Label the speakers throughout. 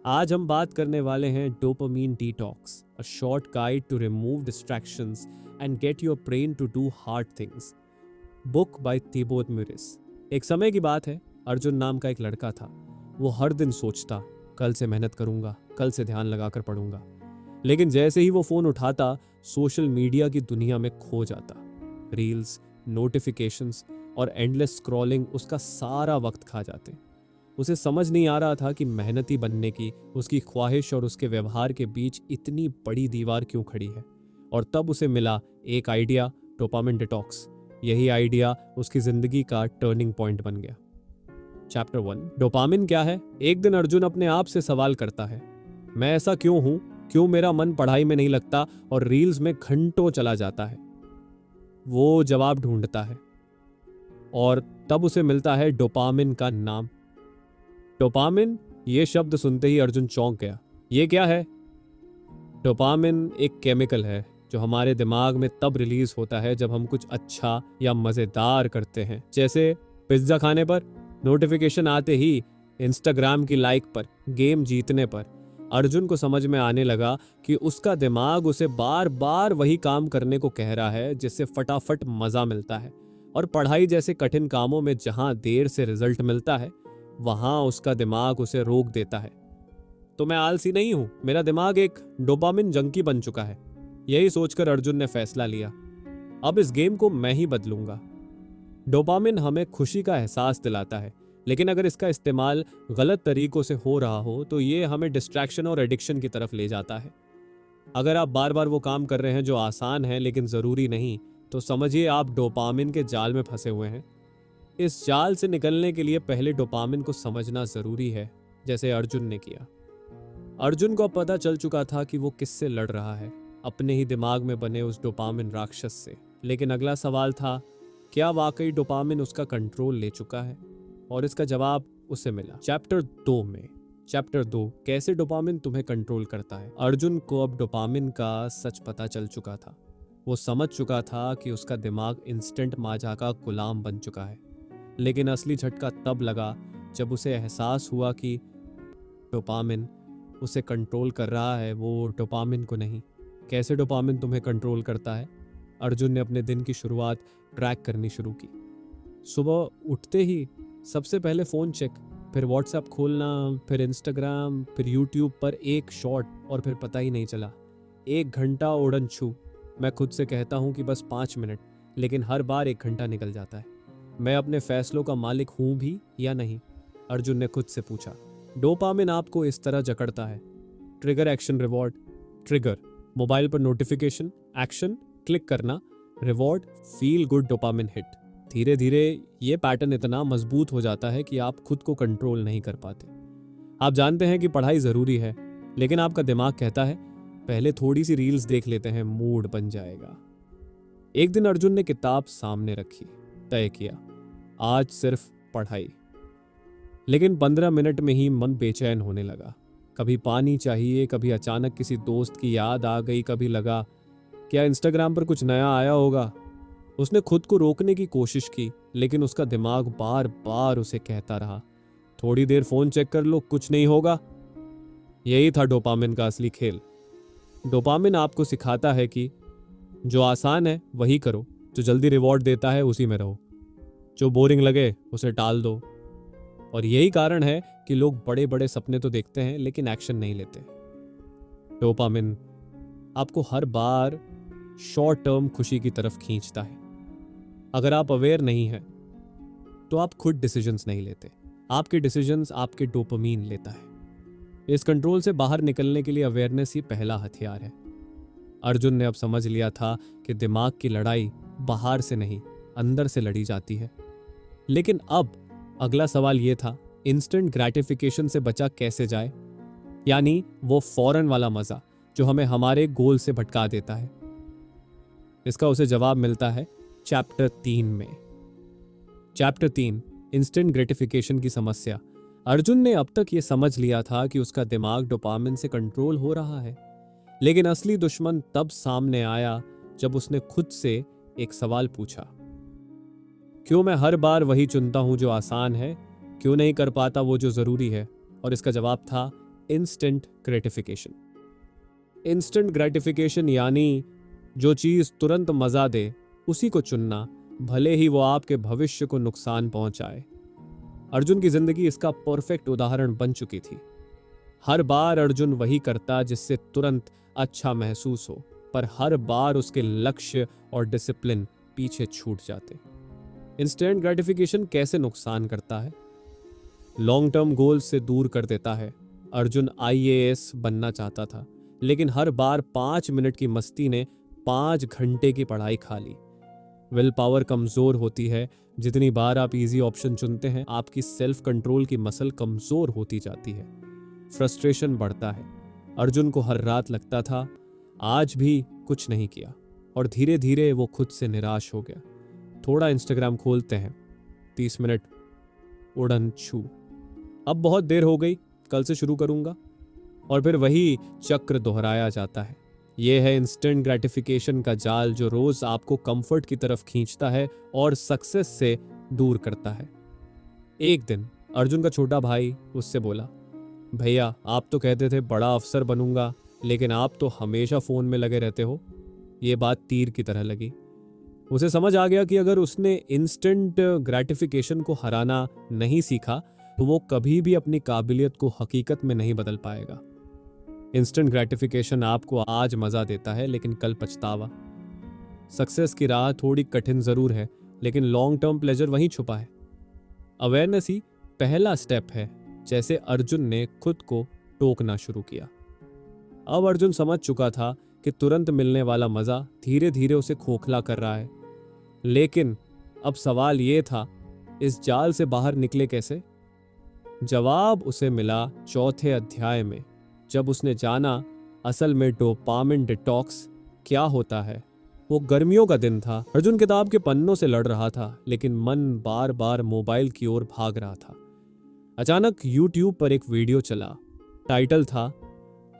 Speaker 1: आज हम बात करने वाले हैं dopamine detox, a short guide to remove distractions and get your brain to do hard things. Book by Thibaut Meurisse. एक समय की बात है, अर्जुन नाम का एक लड़का था। वो हर दिन सोचता, कल से मेहनत करूंगा, कल से ध्यान लगाकर पढ़ूंगा। लेकिन जैसे ही वो फोन उठाता, सोशल मीडिया की दुनिया में खो जाता। रील्स, नोटिफिकेशंस और एंडलेस स्क्रॉलिंग उसका सारा वक्त खा जाते। उसे समझ नहीं आ रहा था कि मेहनती बनने की उसकी ख्वाहिश और उसके व्यवहार के बीच इतनी बड़ी दीवार क्यों खड़ी है। और तब उसे मिला एक आइडिया, डोपामिन डिटॉक्स। यही आइडिया उसकी जिंदगी का टर्निंग पॉइंट बन गया। चैप्टर 1, डोपामिन क्या है। एक दिन अर्जुन अपने आप से सवाल करता है, मैं ऐसा क्यों हूं? क्यों मेरा मन पढ़ाई में नहीं लगता और रील्स में घंटों चला जाता है? वो जवाब ढूंढता है और तब उसे मिलता है डोपामिन का नाम। डोपामिन, ये शब्द सुनते ही अर्जुन चौंक गया। ये क्या है? डोपामिन एक केमिकल है जो हमारे दिमाग में तब रिलीज होता है जब हम कुछ अच्छा या मजेदार करते हैं। जैसे पिज्जा खाने पर, नोटिफिकेशन आते ही, इंस्टाग्राम की लाइक पर, गेम जीतने पर। अर्जुन को समझ में आने लगा कि उसका दिमाग उसे बार बार वही काम करने को कह रहा है जिससे फटाफट मजा मिलता है। और पढ़ाई जैसे कठिन कामों में जहां देर से रिजल्ट मिलता है, वहां उसका दिमाग उसे रोक देता है। तो मैं आलसी नहीं हूं, मेरा दिमाग एक डोपामिन जंकी बन चुका है। यही सोचकर अर्जुन ने फैसला लिया, अब इस गेम को मैं ही बदलूंगा। डोपामिन हमें खुशी का एहसास दिलाता है, लेकिन अगर इसका इस्तेमाल गलत तरीकों से हो रहा हो तो ये हमें डिस्ट्रैक्शन और एडिक्शन की तरफ ले जाता है। अगर आप बार बार वो काम कर रहे हैं जो आसान है लेकिन जरूरी नहीं, तो समझिए आप डोपामिन के जाल में फंसे हुए हैं। इस जाल से निकलने के लिए पहले डोपामिन को समझना जरूरी है, जैसे अर्जुन ने किया। अर्जुन को अब पता चल चुका था कि वो किससे लड़ रहा है, अपने ही दिमाग में बने उस डोपामिन राक्षस से। लेकिन अगला सवाल था, क्या वाकई डोपामिन उसका कंट्रोल ले चुका है? और इसका जवाब उसे मिला चैप्टर 2 में। चैप्टर 2, कैसे डोपामिन तुम्हें कंट्रोल करता है। अर्जुन को अब डोपामिन का सच पता चल चुका था। वो समझ चुका था कि उसका दिमाग इंस्टेंट माजा का गुलाम बन चुका है। लेकिन असली झटका तब लगा जब उसे एहसास हुआ कि डोपामिन उसे कंट्रोल कर रहा है, वो डोपामिन को नहीं। कैसे डोपामिन तुम्हें कंट्रोल करता है? अर्जुन ने अपने दिन की शुरुआत ट्रैक करनी शुरू की। सुबह उठते ही सबसे पहले फ़ोन चेक, फिर व्हाट्सएप खोलना, फिर इंस्टाग्राम, फिर यूट्यूब पर एक शॉर्ट और फिर पता ही नहीं चला। 1 घंटा उड़न छू। मैं खुद से कहता हूँ कि बस 5 मिनट, लेकिन हर बार 1 घंटा निकल जाता है। मैं अपने फैसलों का मालिक हूँ भी या नहीं? अर्जुन ने खुद से पूछा। डोपामिन आपको इस तरह जकड़ता है, trigger, action, reward. Trigger, mobile पर नोटिफिकेशन, एक्शन, क्लिक करना, reward, feel good dopamine hit. धीरे धीरे ये पैटर्न इतना मजबूत हो जाता है कि आप खुद को कंट्रोल नहीं कर पाते। आप जानते हैं कि पढ़ाई जरूरी है, लेकिन आपका दिमाग कहता है पहले थोड़ी सी रील्स देख लेते हैं, मूड बन जाएगा। एक दिन अर्जुन ने किताब सामने रखी, तय किया आज सिर्फ पढ़ाई। लेकिन 15 मिनट में ही मन बेचैन होने लगा। कभी पानी चाहिए, कभी अचानक किसी दोस्त की याद आ गई, कभी लगा क्या इंस्टाग्राम पर कुछ नया आया होगा। उसने खुद को रोकने की कोशिश की, लेकिन उसका दिमाग बार बार उसे कहता रहा थोड़ी देर फोन चेक कर लो, कुछ नहीं होगा। यही था डोपामिन का असली खेल। डोपामिन आपको सिखाता है कि जो आसान है वही करो, जो जल्दी रिवॉर्ड देता है उसी में रहो, जो बोरिंग लगे उसे टाल दो। और यही कारण है कि लोग बड़े बड़े सपने तो देखते हैं लेकिन एक्शन नहीं लेते। डोपामिन आपको हर बार शॉर्ट टर्म खुशी की तरफ खींचता है। अगर आप अवेयर नहीं हैं तो आप खुद डिसीजंस नहीं लेते, आपके डिसीजंस आपके डोपामिन लेता है। इस कंट्रोल से बाहर निकलने के लिए अवेयरनेस ही पहला हथियार है। अर्जुन ने अब समझ लिया था कि दिमाग की लड़ाई बाहर से नहीं, अंदर से लड़ी जाती है। लेकिन अब अगला सवाल यह था, इंस्टेंट ग्रेटिफिकेशन से बचा कैसे जाए, यानी वो फौरन वाला मजा जो हमें हमारे गोल से भटका देता है। इसका उसे जवाब मिलता है चैप्टर 3 में। चैप्टर 3, इंस्टेंट ग्रेटिफिकेशन की समस्या। अर्जुन ने अब तक ये समझ लिया था कि उसका दिमाग डोपामिन से कंट्रोल हो रहा है, लेकिन असली दुश्मन तब सामने आया जब उसने खुद से एक सवाल पूछा, क्यों मैं हर बार वही चुनता हूं जो आसान है, क्यों नहीं कर पाता वो जो जरूरी है? और इसका जवाब था इंस्टेंट ग्रेटिफिकेशन। इंस्टेंट ग्रेटिफिकेशन यानी जो चीज तुरंत मजा दे उसी को चुनना, भले ही वो आपके भविष्य को नुकसान पहुंचाए। अर्जुन की जिंदगी इसका परफेक्ट उदाहरण बन चुकी थी। हर बार अर्जुन वही करता जिससे तुरंत अच्छा महसूस हो, पर हर बार उसके लक्ष्य और डिसिप्लिन पीछे छूट जाते। इंस्टेंट ग्रेटिफिकेशन कैसे नुकसान करता है? लॉन्ग टर्म गोल से दूर कर देता है। अर्जुन आईएएस बनना चाहता था, लेकिन हर बार 5 मिनट की मस्ती ने 5 घंटे की पढ़ाई खा ली। विल पावर कमजोर होती है। जितनी बार आप इजी ऑप्शन चुनते हैं, आपकी सेल्फ कंट्रोल की मसल कमजोर होती जाती है। फ्रस्ट्रेशन बढ़ता है। अर्जुन को हर रात लगता था आज भी कुछ नहीं किया, और धीरे धीरे वो खुद से निराश हो गया। थोड़ा इंस्टाग्राम खोलते हैं, 30 मिनट उड़न छू, अब बहुत देर हो गई, कल से शुरू करूंगा, और फिर वही चक्र दोहराया जाता है। यह है इंस्टेंट ग्रेटिफिकेशन का जाल, जो रोज आपको कंफर्ट की तरफ खींचता है और सक्सेस से दूर करता है। एक दिन अर्जुन का छोटा भाई उससे बोला, भैया आप तो कहते थे बड़ा अफसर बनूंगा, लेकिन आप तो हमेशा फोन में लगे रहते हो। ये बात तीर की तरह लगी। उसे समझ आ गया कि अगर उसने इंस्टेंट ग्रेटिफिकेशन को हराना नहीं सीखा तो वो कभी भी अपनी काबिलियत को हकीकत में नहीं बदल पाएगा। इंस्टेंट ग्रेटिफिकेशन आपको आज मजा देता है, लेकिन कल पछतावा। सक्सेस की राह थोड़ी कठिन जरूर है, लेकिन लॉन्ग टर्म प्लेजर वहीं छुपा है। अवेयरनेस ही पहला स्टेप है। जैसे अर्जुन ने खुद को टोकना शुरू किया। अब अर्जुन समझ चुका था कि तुरंत मिलने वाला मजा धीरे धीरे उसे खोखला कर रहा है। लेकिन अब सवाल यह था, इस जाल से बाहर निकले कैसे? जवाब उसे मिला चौथे अध्याय में, जब उसने जाना असल में डोपामिन डिटॉक्स क्या होता है। वो गर्मियों का दिन था। अर्जुन किताब के पन्नों से लड़ रहा था, लेकिन मन बार बार मोबाइल की ओर भाग रहा था। अचानक यूट्यूब पर एक वीडियो चला। टाइटल था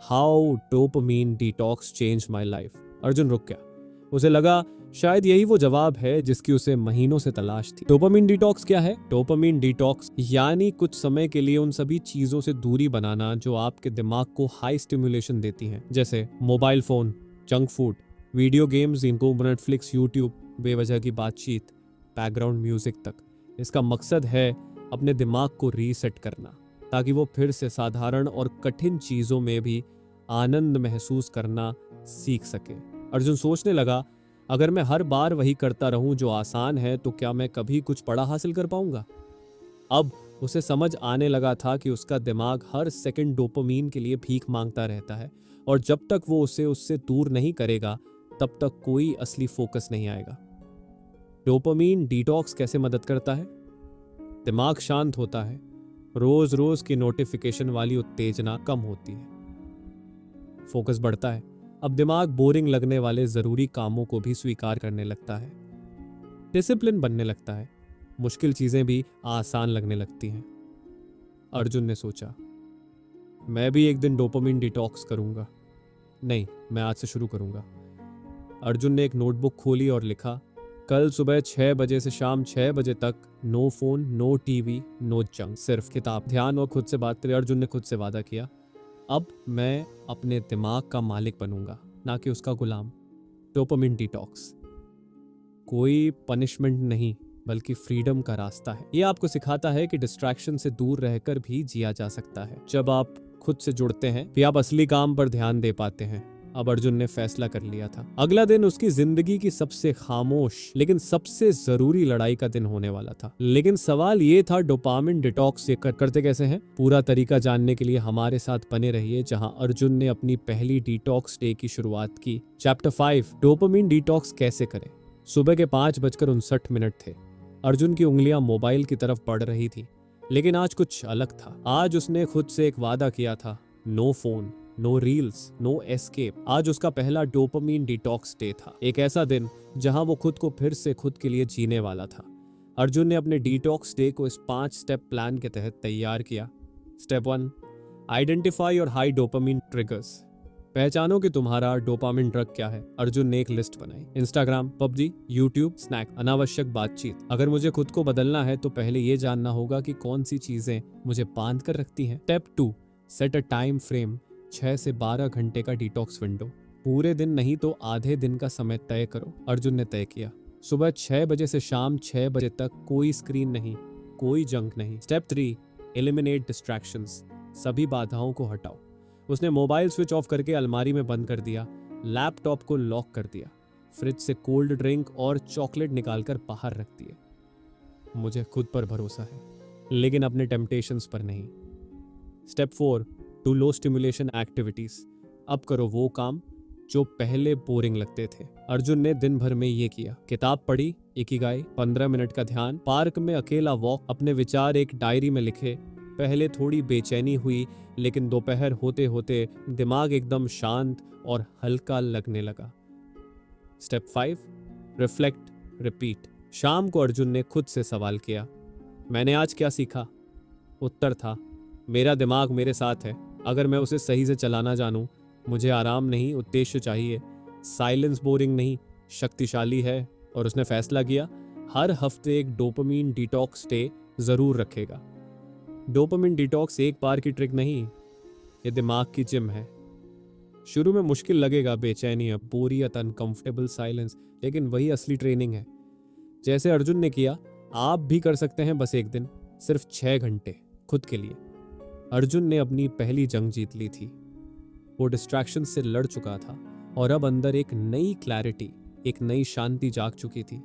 Speaker 1: how dopamine detox change my life. Arjun रुक गया। उसे लगा शायद यही वो जवाब है जिसकी उसे महीनों से तलाश थी। डोपामिन डिटॉक्स क्या है? डोपामिन डिटॉक्स यानी कुछ समय के लिए उन सभी चीजों से दूरी बनाना जो आपके दिमाग को हाई स्टिमुलेशन देती हैं, जैसे mobile phone, junk food, video games, इनको नेटफ्लिक्स, यूट्यूब, बेवजह की बातचीत, बैकग्राउंड म्यूजिक तक। इसका मकसद है अपने दिमाग को रीसेट करना, ताकि वो फिर से साधारण और कठिन चीजों में भी आनंद महसूस करना सीख सके। अर्जुन सोचने लगा, अगर मैं हर बार वही करता रहूं जो आसान है, तो क्या मैं कभी कुछ बड़ा हासिल कर पाऊंगा? अब उसे समझ आने लगा था कि उसका दिमाग हर सेकंड डोपामीन के लिए भीख मांगता रहता है, और जब तक वो उसे उससे दूर नहीं करेगा तब तक कोई असली फोकस नहीं आएगा। डोपामीन डिटॉक्स कैसे मदद करता है? दिमाग शांत होता है, रोज रोज की नोटिफिकेशन वाली उत्तेजना कम होती है, फोकस बढ़ता है। अब दिमाग बोरिंग लगने वाले जरूरी कामों को भी स्वीकार करने लगता है, डिसिप्लिन बनने लगता है, मुश्किल चीजें भी आसान लगने लगती हैं। अर्जुन ने सोचा, मैं भी एक दिन डोपामिन डिटॉक्स करूंगा। नहीं, मैं आज से शुरू करूंगा। अर्जुन ने एक नोटबुक खोली और लिखा, कल सुबह 6 बजे से शाम 6 बजे तक no phone, no TV, no junk, सिर्फ किताब, ध्यान और खुद से बात करें। अर्जुन ने खुद से वादा किया, अब मैं अपने दिमाग का मालिक बनूंगा, ना कि उसका गुलाम। डोपामिन डिटॉक्स कोई पनिशमेंट नहीं, बल्कि फ्रीडम का रास्ता है। ये आपको सिखाता है कि डिस्ट्रैक्शन से दूर रहकर भी जिया जा सकता है। जब आप खुद से जुड़ते हैं, फिर आप असली काम पर ध्यान दे पाते हैं। अब अर्जुन ने फैसला कर लिया था, अगला दिन उसकी जिंदगी की सबसे खामोश लेकिन सबसे जरूरी लड़ाई का दिन होने वाला था। लेकिन सवाल ये था, डोपामिन डिटॉक्स ये करते कैसे हैं? पूरा तरीका जानने के लिए हमारे साथ बने रहिए, जहां अर्जुन ने अपनी पहली डिटॉक्स डे की शुरुआत की। चैप्टर 5, डोपामिन डिटॉक्स कैसे करें। सुबह के 5:59 थे। अर्जुन की उंगलियां मोबाइल की तरफ बढ़ रही थी, लेकिन आज कुछ अलग था। आज उसने खुद से एक वादा किया था, no phone, no reels, no escape. आज उसका पहला डोपामिन डिटॉक्स डे था, एक ऐसा दिन जहां वो खुद को फिर से खुद के लिए जीने वाला था। अर्जुन ने अपने डिटॉक्स डे को इस 5 स्टेप प्लान के तहत तैयार किया। Step 1, identify your high dopamine triggers. पहचानो कि तुम्हारा डोपामिन ड्रग क्या है। अर्जुन ने एक लिस्ट बनाई, इंस्टाग्राम, पबजी, यूट्यूब, स्नैक, अनावश्यक बातचीत। अगर मुझे खुद को बदलना है तो पहले ये जानना होगा कि कौन सी चीजें मुझे बांध कर रखती हैं। Step 2, set a time frame, 6 से 12 घंटे का डिटॉक्स विंडो। पूरे दिन नहीं तो आधे दिन का समय तय करो। अर्जुन ने तय किया। सुबह 6 बजे से शाम 6 बजे तक कोई स्क्रीन नहीं, कोई जंक नहीं। स्टेप 3, एलिमिनेट डिस्ट्रैक्शंस, सभी बाधाओं को हटाओ। उसने मोबाइल स्विच ऑफ करके अलमारी में बंद कर दिया, लैपटॉप को लॉक कर दिया, फ्रिज से कोल्ड ड्रिंक और चॉकलेट निकालकर बाहर रख दिए। मुझे खुद पर भरोसा है, लेकिन अपने टेम्पटेशंस पर नहीं। Step 4, do low stimulation activities, अब करो वो काम जो पहले बोरिंग लगते थे। अर्जुन ने दिन भर में ये किया। किताब पढ़ी, इकिगाई, 15 मिनट का ध्यान, पार्क में अकेला वॉक, अपने विचार एक डायरी में लिखे। पहले थोड़ी बेचैनी हुई, लेकिन दोपहर होते होते दिमाग एकदम शांत और हल्का लगने लगा। Step 5, reflect, repeat. शाम को अर्जुन ने खुद से सवाल किया, मैंने आज क्या सीखा? उत्तर था, मेरा दिमाग मेरे साथ है, अगर मैं उसे सही से चलाना जानूं। मुझे आराम नहीं, उद्देश्य चाहिए। साइलेंस बोरिंग नहीं, शक्तिशाली है। और उसने फैसला किया, हर हफ्ते एक डोपामीन डिटॉक्स डे जरूर रखेगा। डोपामीन डिटॉक्स एक बार की ट्रिक नहीं, ये दिमाग की जिम है। शुरू में मुश्किल लगेगा, बेचैनी, बोरियत, अनकंफर्टेबल साइलेंस, लेकिन वही असली ट्रेनिंग है। जैसे अर्जुन ने किया, आप भी कर सकते हैं। बस एक दिन, सिर्फ 6 घंटे खुद के लिए। अर्जुन ने अपनी पहली जंग जीत ली थी। वो डिस्ट्रैक्शन से लड़ चुका था और अब अंदर एक नई क्लैरिटी, एक नई शांति जाग चुकी थी।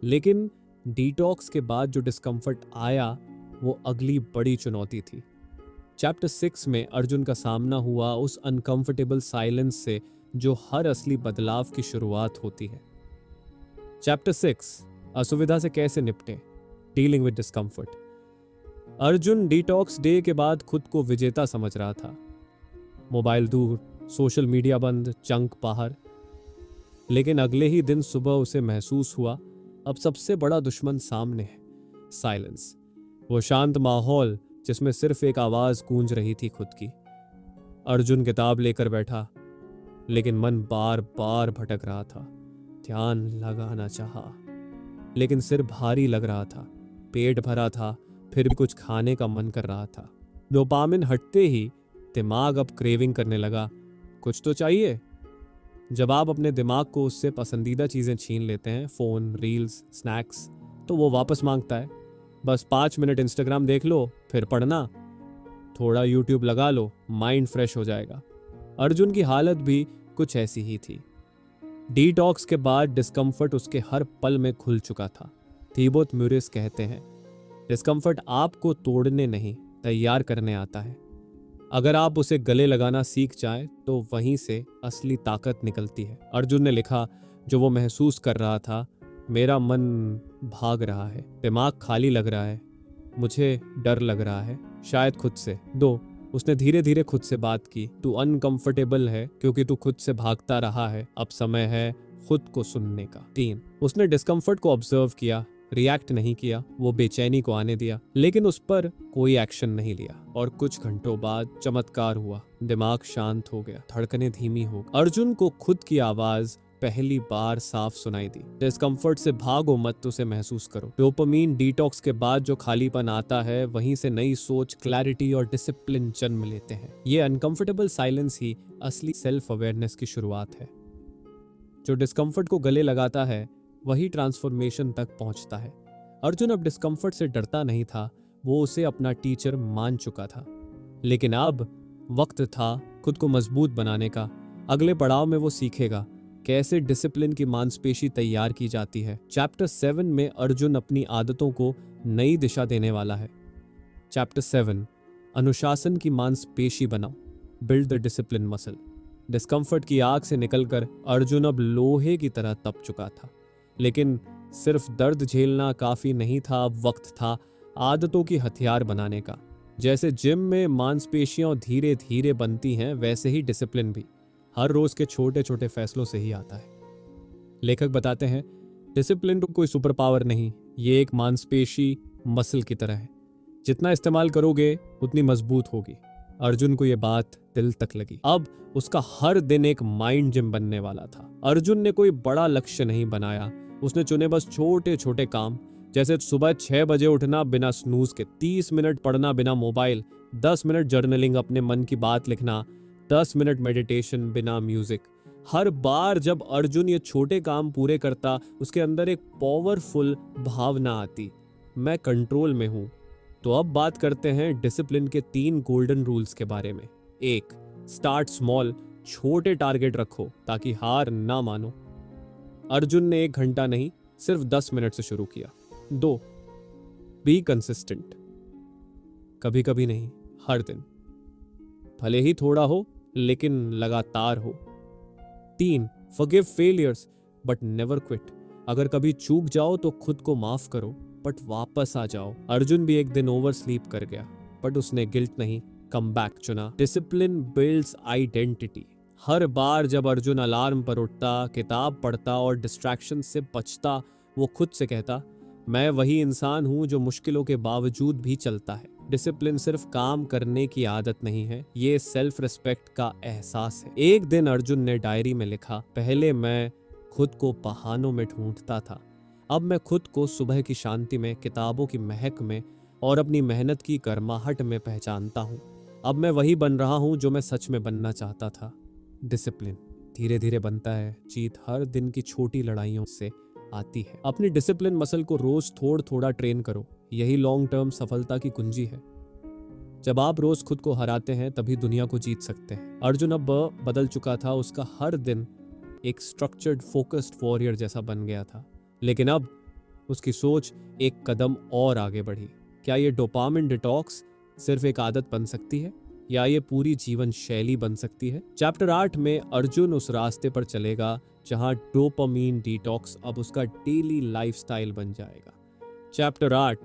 Speaker 1: लेकिन डिटॉक्स के बाद जो डिस्कम्फर्ट आया, वो अगली बड़ी चुनौती थी। चैप्टर 6 में अर्जुन का सामना हुआ उस अनकंफर्टेबल साइलेंस से जो हर असली बदलाव की शुरुआत होती है। चैप्टर 6, असुविधा से कैसे निपटें, dealing with discomfort. Arjun detox day के बाद खुद को विजेता समझ रहा था। मोबाइल दूर, सोशल मीडिया बंद, जंक बाहर। लेकिन अगले ही दिन सुबह उसे महसूस हुआ, अब सबसे बड़ा दुश्मन सामने है, साइलेंस। वो शांत माहौल जिसमें सिर्फ एक आवाज गूंज रही थी, खुद की। अर्जुन किताब लेकर बैठा, लेकिन मन बार बार भटक रहा था। ध्यान लगाना चाहा, लेकिन सिर भारी लग रहा था। पेट भरा था, फिर भी कुछ खाने का मन कर रहा था। डोपामिन हटते ही दिमाग अब क्रेविंग करने लगा, कुछ तो चाहिए। जब आप अपने दिमाग को उससे पसंदीदा चीजें छीन लेते हैं, फोन, रील्स, स्नैक्स, तो वो वापस मांगता है। बस 5 मिनट इंस्टाग्राम देख लो, फिर पढ़ना, थोड़ा यूट्यूब लगा लो, माइंड फ्रेश हो जाएगा। अर्जुन की हालत भी कुछ ऐसी ही थी। डिटॉक्स के बाद डिस्कम्फर्ट उसके हर पल में खुल चुका था। थिबोत म्यूरिस कहते हैं, डिस्कम्फर्ट आपको तोड़ने नहीं, तैयार करने आता है। अगर आप उसे गले लगाना सीख जाएं, तो वहीं से असली ताकत निकलती है। अर्जुन ने लिखा, जो वो महसूस कर रहा था, मेरा मन भाग रहा है, दिमाग खाली लग रहा है, मुझे डर लग रहा है, शायद खुद से। 2, उसने धीरे धीरे खुद से बात की, तू अनकंफर्टेबल है क्योंकि तू खुद से भागता रहा है, अब समय है खुद को सुनने का। 3, उसने डिस्कम्फर्ट को ऑब्जर्व किया, रिएक्ट नहीं किया, वो बेचैनी को आने दिया, लेकिन उस पर कोई एक्शन नहीं लिया। और कुछ घंटों बाद चमत्कार हुआ, दिमाग शांत हो गया, धड़कनें धीमी हो गई। अर्जुन को खुद की आवाज पहली बार साफ सुनाई दी, डिस्कम्फर्ट से भागो मत, उसे महसूस करो। डोपामीन डिटॉक्स के बाद जो खालीपन आता है, वहीं से नई सोच, क्लैरिटी और डिसिप्लिन जन्म लेते हैं। ये अनकंफर्टेबल साइलेंस ही असली सेल्फ अवेयरनेस की शुरुआत है। जो डिस्कम्फर्ट को गले लगाता है, वही ट्रांसफॉर्मेशन तक पहुंचता है। अर्जुन अब डिस्कम्फर्ट से डरता नहीं था, वो उसे अपना टीचर मान चुका था। लेकिन अब वक्त था खुद को मजबूत बनाने का। अगले पड़ाव में वो सीखेगा कैसे डिसिप्लिन की मांसपेशी तैयार की जाती है। चैप्टर 7 में अर्जुन अपनी आदतों को नई दिशा देने वाला है। चैप्टर 7, अनुशासन की मांसपेशी बनाओ, build the discipline muscle. Discomfort की आग से निकलकर अर्जुन अब लोहे की तरह तप चुका था। लेकिन सिर्फ दर्द झेलना काफी नहीं था, अब वक्त था आदतों की हथियार बनाने का। जैसे जिम में मांसपेशियां धीरे धीरे बनती हैं, वैसे ही डिसिप्लिन भी हर रोज के छोटे छोटे फैसलों से ही आता है। लेखक बताते हैं, डिसिप्लिन कोई सुपर पावर नहीं, ये एक मांसपेशी मसल की तरह है, जितना इस्तेमाल करोगे उतनी मजबूत होगी। अर्जुन को यह बात दिल तक लगी। अब उसका हर दिन एक माइंड जिम बनने वाला था। अर्जुन ने कोई बड़ा लक्ष्य नहीं बनाया, उसने चुने बस छोटे छोटे काम, जैसे सुबह 6 बजे उठना बिना स्नूज के, 30 मिनट पढ़ना बिना मोबाइल, 10 मिनट जर्नलिंग, अपने मन की बात लिखना, 10 मिनट मेडिटेशन बिना म्यूजिक। हर बार जब अर्जुन ये छोटे काम पूरे करता, उसके अंदर एक पावरफुल भावना आती, मैं कंट्रोल में हूं। तो अब बात करते हैं डिसिप्लिन के 3 गोल्डन रूल्स के बारे में। 1, स्टार्ट स्मॉल, छोटे टारगेट रखो ताकि हार ना मानो। अर्जुन ने 1 घंटा नहीं, सिर्फ 10 मिनट से शुरू किया। 2, बी कंसिस्टेंट, कभी कभी नहीं, हर दिन, भले ही थोड़ा हो लेकिन लगातार हो। 3, forgive failures but never quit, अगर कभी चूक जाओ तो खुद को माफ करो बट वापस आ जाओ। अर्जुन भी एक दिन ओवर स्लीप कर गया, बट उसने गिल्ट नहीं, कम बैक चुना। Discipline builds identity. हर बार जब अर्जुन अलार्म पर उठता, किताब पढ़ता और डिस्ट्रैक्शन से बचता, वो खुद से कहता, मैं वही इंसान हूं जो मुश्किलों के बावजूद भी चलता है। डिसिप्लिन सिर्फ काम करने की आदत नहीं है, ये सेल्फ रिस्पेक्ट का एहसास है। एक दिन अर्जुन ने डायरी में लिखा, पहले मैं खुद को बहानों में ढूंढता था, अब मैं खुद को सुबह की शांति में, किताबों की महक में और अपनी मेहनत की गर्माहट में पहचानता हूँ। अब मैं वही बन रहा हूँ जो मैं सच में बनना चाहता था। डिसिप्लिन धीरे धीरे बनता है, जीत हर दिन की छोटी लड़ाइयों से आती है। अपनी डिसिप्लिन मसल को रोज थोड़ा थोड़ा ट्रेन करो, यही लॉन्ग टर्म सफलता की कुंजी है। जब आप रोज खुद को हराते हैं तभी दुनिया को जीत सकते हैं। अर्जुन अब बदल चुका था, उसका हर दिन एक स्ट्रक्चर्ड फोकस्ड वॉरियर जैसा बन गया था, लेकिन अब उसकी सोच एक कदम और आगे बढ़ी। क्या ये डोपामिन डिटॉक्स सिर्फ एक आदत बन सकती है या ये पूरी जीवन शैली बन सकती है? चैप्टर 8 में अर्जुन उस रास्ते पर चलेगा जहां डोपामिन डिटॉक्स अब उसका डेली लाइफस्टाइल बन जाएगा। चैप्टर 8,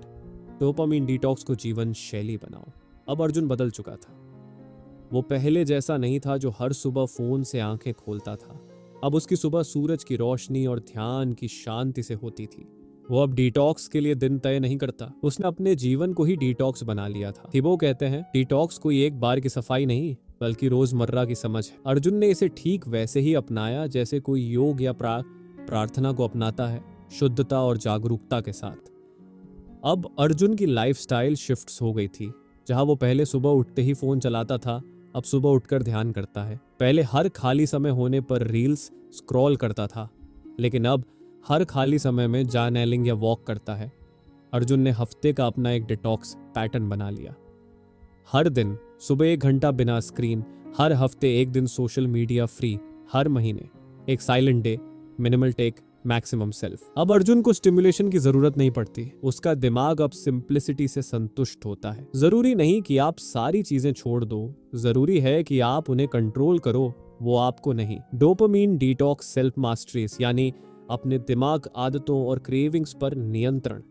Speaker 1: डोपामिन डिटॉक्स को जीवन शैली बनाओ। अब अर्जुन बदल चुका था, वो पहले जैसा नहीं था जो हर सुबह फोन से आंखें खोलता था। अब उसकी सुबह सूरज की रोशनी और ध्यान की शांति से होती थी। वो अब डिटॉक्स के लिए दिन तय नहीं करता, उसने अपने जीवन को ही डिटॉक्स बना लिया था। थिबो कहते हैं, डिटॉक्स कोई एक बार की सफाई नहीं बल्कि रोजमर्रा की समझ है। अर्जुन ने इसे ठीक वैसे ही अपनाया जैसे कोई योग या प्रार्थना को अपनाता है, शुद्धता और जागरूकता के साथ। अब अर्जुन की लाइफस्टाइल शिफ्ट्स हो गई थी। जहां वो पहले सुबह उठते ही फोन चलाता था, अब सुबह उठकर ध्यान करता है। पहले हर खाली समय होने पर रील्स स्क्रॉल करता था, लेकिन अब हर खाली समय में जर्नलिंग या वॉक करता है। अर्जुन ने हफ्ते का अपना एक डिटॉक्स पैटर्न बना लिया। हर दिन सुबह 1 घंटा बिना स्क्रीन, हर हफ्ते 1 दिन सोशल मीडिया फ्री, हर महीने एक silent day, minimal tech, maximum self. अब अर्जुन को स्टिमुलेशन की जरूरत नहीं पड़ती, उसका दिमाग अब सिंप्लिसिटी से संतुष्ट होता है। जरूरी नहीं कि आप सारी चीजें छोड़ दो, जरूरी है कि आप उन्हें कंट्रोल करो, वो आपको नहीं। डोपामिन डिटॉक्स सेल्फ मास्टरीज, यानी अपने दिमाग, आदतों और क्रेविंग्स पर नियंत्रण।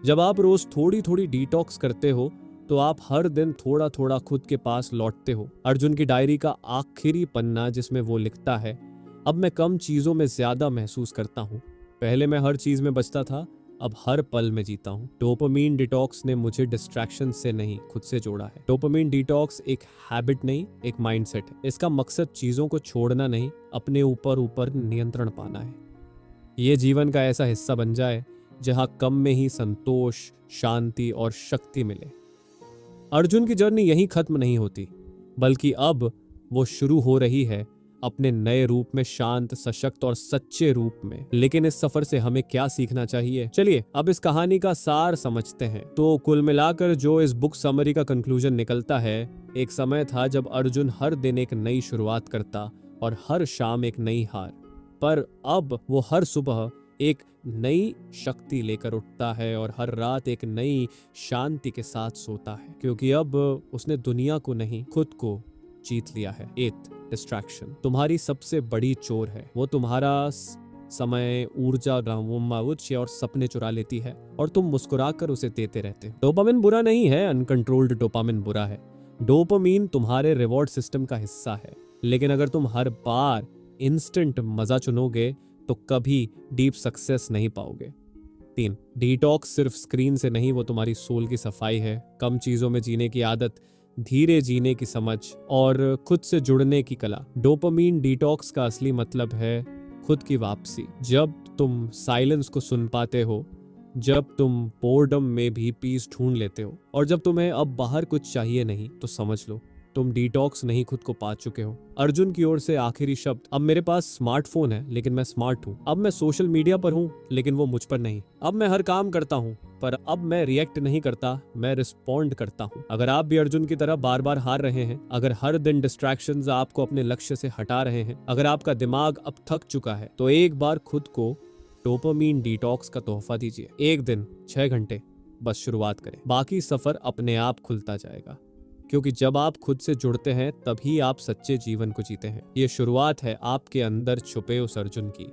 Speaker 1: जब आप रोज थोड़ी थोड़ी डिटॉक्स करते हो तो आप हर दिन थोड़ा थोड़ा खुद के पास लौटते हो। अर्जुन की डायरी का आखिरी पन्ना जिसमें वो लिखता है, अब मैं कम चीजों में ज्यादा महसूस करता हूँ। पहले मैं हर चीज में बचता था, अब हर पल में जीता हूँ। डोपामिन डिटॉक्स ने मुझे डिस्ट्रैक्शन से नहीं, खुद से जोड़ा है। डोपामिन डिटॉक्स एक हैबिट नहीं, एक माइंडसेट है। इसका मकसद चीजों को छोड़ना नहीं, अपने ऊपर नियंत्रण पाना है। ये जीवन का ऐसा हिस्सा बन जाए जहां कम में ही संतोष, शांति और शक्ति मिले। अर्जुन की जर्नी यहीं खत्म नहीं होती, बल्कि अब वो शुरू हो रही है अपने नए रूप में, शांत, सशक्त और सच्चे रूप में। लेकिन इस सफर से हमें क्या सीखना चाहिए? चलिए अब इस कहानी का सार समझते हैं। तो कुल मिलाकर जो इस बुक समरी का कंक्लूजन निकलता है, एक समय था जब अर्जुन हर दिन एक नई शुरुआत करता और हर शाम एक नई हार, पर अब वो हर सुबह एक नई शक्ति लेकर उठता है और हर रात एक नई शांति के साथ सोता है, क्योंकि अब उसने दुनिया को नहीं, खुद को जीत लिया है। 8, डिस्ट्रैक्शन तुम्हारी सबसे बड़ी चोर है। वो तुम्हारा समय, ऊर्जा, और सपने चुरा लेती है और तुम मुस्कुराकर उसे देते रहते हो। डोपामिन बुरा नहीं है, अनकंट्रोल्ड डोपामिन बुरा है। डोपामिन तुम्हारे रिवॉर्ड सिस्टम का हिस्सा है, लेकिन अगर तुम हर बार इंस्टेंट मजा चुनोगे तो कभी डीप सक्सेस नहीं पाओगे। 3, डिटॉक्स सिर्फ स्क्रीन से नहीं, वो तुम्हारी सोल की सफाई है। कम चीजों में जीने की आदत, धीरे जीने की समझ और खुद से जुड़ने की कला। डोपामिन डिटॉक्स का असली मतलब है खुद की वापसी। जब तुम साइलेंस को सुन पाते हो, जब तुम बोर्डम में भी पीस ढूंढ लेते हो और जब तुम्हें अब बाहर कुछ चाहिए नहीं, तो समझ लो तुम डिटॉक्स नहीं खुद को पा चुके हो। अर्जुन की ओर से आखिरी शब्द। अब मेरे पास स्मार्टफोन है लेकिन मैं स्मार्ट हूँ। अब मैं सोशल मीडिया पर हूँ लेकिन वो मुझ पर नहीं। अब मैं हर काम करता हूँ पर अब मैं रिएक्ट नहीं करता, मैं रिस्पॉन्ड करता हूँ। अगर आप भी अर्जुन की तरह बार बार हार रहे हैं, अगर हर दिन डिस्ट्रैक्शंस आपको अपने लक्ष्य से हटा रहे हैं, अगर आपका दिमाग अब थक चुका है, तो एक बार खुद को डोपामीन डिटॉक्स का तोहफा दीजिए। एक दिन 6 घंटे, बस शुरुआत करें, बाकी सफर अपने आप खुलता जाएगा। क्योंकि जब आप खुद से जुड़ते हैं तभी आप सच्चे जीवन को जीते हैं। ये शुरुआत है आपके अंदर छुपे उस अर्जुन की,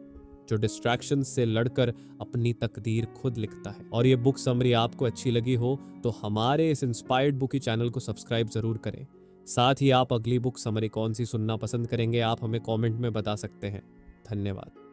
Speaker 1: जो डिस्ट्रैक्शन से लड़कर अपनी तकदीर खुद लिखता है। और ये बुक समरी आपको अच्छी लगी हो तो हमारे इस इंस्पायर्ड बुकी चैनल को सब्सक्राइब जरूर करें। साथ ही आप अगली बुक समरी कौन सी सुनना पसंद करेंगे, आप हमें कमेंट में बता सकते हैं। धन्यवाद।